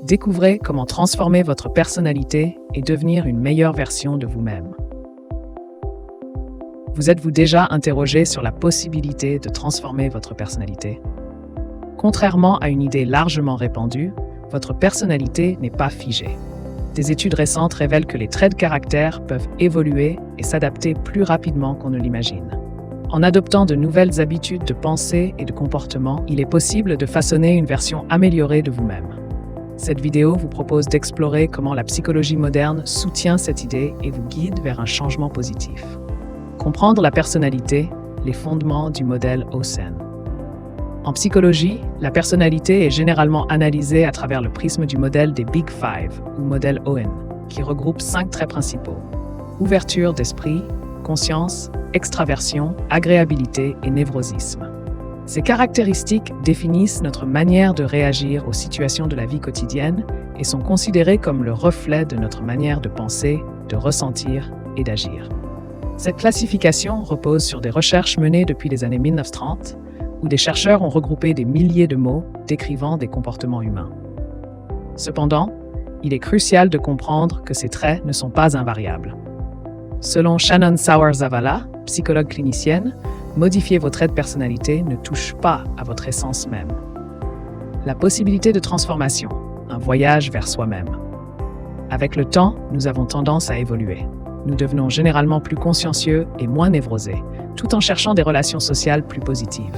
Découvrez comment transformer votre personnalité et devenir une meilleure version de vous-même. Vous êtes-vous déjà interrogé sur la possibilité de transformer votre personnalité? Contrairement à une idée largement répandue, votre personnalité n'est pas figée. Des études récentes révèlent que les traits de caractère peuvent évoluer et s'adapter plus rapidement qu'on ne l'imagine. En adoptant de nouvelles habitudes de pensée et de comportement, il est possible de façonner une version améliorée de vous-même. Cette vidéo vous propose d'explorer comment la psychologie moderne soutient cette idée et vous guide vers un changement positif. Comprendre la personnalité, les fondements du modèle Osen. En psychologie, la personnalité est généralement analysée à travers le prisme du modèle des Big Five, ou modèle Owen, qui regroupe 5 traits principaux: ouverture d'esprit, conscience, extraversion, agréabilité et névrosisme. Ces caractéristiques définissent notre manière de réagir aux situations de la vie quotidienne et sont considérées comme le reflet de notre manière de penser, de ressentir et d'agir. Cette classification repose sur des recherches menées depuis les années 1930, où des chercheurs ont regroupé des milliers de mots décrivant des comportements humains. Cependant, il est crucial de comprendre que ces traits ne sont pas invariables. Selon Shannon Sauer-Zavala, psychologue clinicienne, modifier vos traits de personnalité ne touche pas à votre essence même. La possibilité de transformation, un voyage vers soi-même. Avec le temps, nous avons tendance à évoluer. Nous devenons généralement plus consciencieux et moins névrosés, tout en cherchant des relations sociales plus positives.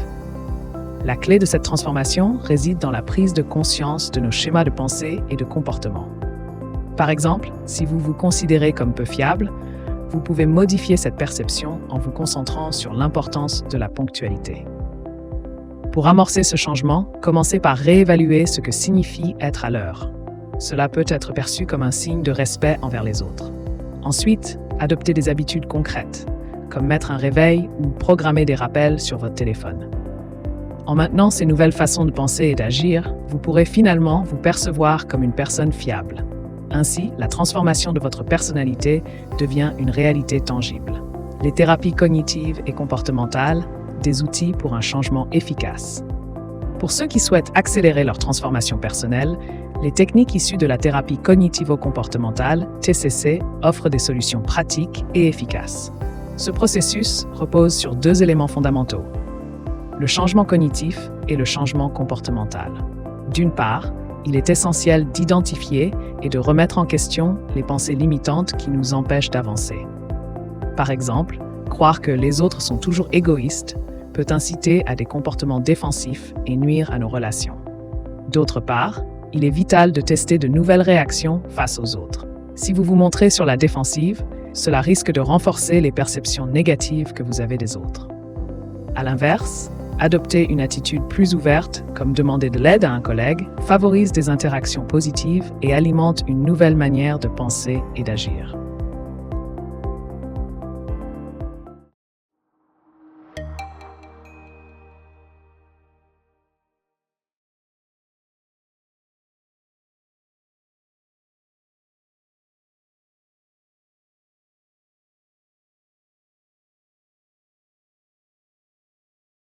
La clé de cette transformation réside dans la prise de conscience de nos schémas de pensée et de comportement. Par exemple, si vous vous considérez comme peu fiable, vous pouvez modifier cette perception en vous concentrant sur l'importance de la ponctualité. Pour amorcer ce changement, commencez par réévaluer ce que signifie être à l'heure. Cela peut être perçu comme un signe de respect envers les autres. Ensuite, adoptez des habitudes concrètes, comme mettre un réveil ou programmer des rappels sur votre téléphone. En maintenant ces nouvelles façons de penser et d'agir, vous pourrez finalement vous percevoir comme une personne fiable. Ainsi, la transformation de votre personnalité devient une réalité tangible. Les thérapies cognitives et comportementales, des outils pour un changement efficace. Pour ceux qui souhaitent accélérer leur transformation personnelle, les techniques issues de la thérapie cognitivo-comportementale, TCC, offrent des solutions pratiques et efficaces. Ce processus repose sur 2 éléments fondamentaux: le changement cognitif et le changement comportemental. D'une part, il est essentiel d'identifier et de remettre en question les pensées limitantes qui nous empêchent d'avancer. Par exemple, croire que les autres sont toujours égoïstes peut inciter à des comportements défensifs et nuire à nos relations. D'autre part, il est vital de tester de nouvelles réactions face aux autres. Si vous vous montrez sur la défensive, cela risque de renforcer les perceptions négatives que vous avez des autres. À l'inverse, adopter une attitude plus ouverte, comme demander de l'aide à un collègue, favorise des interactions positives et alimente une nouvelle manière de penser et d'agir.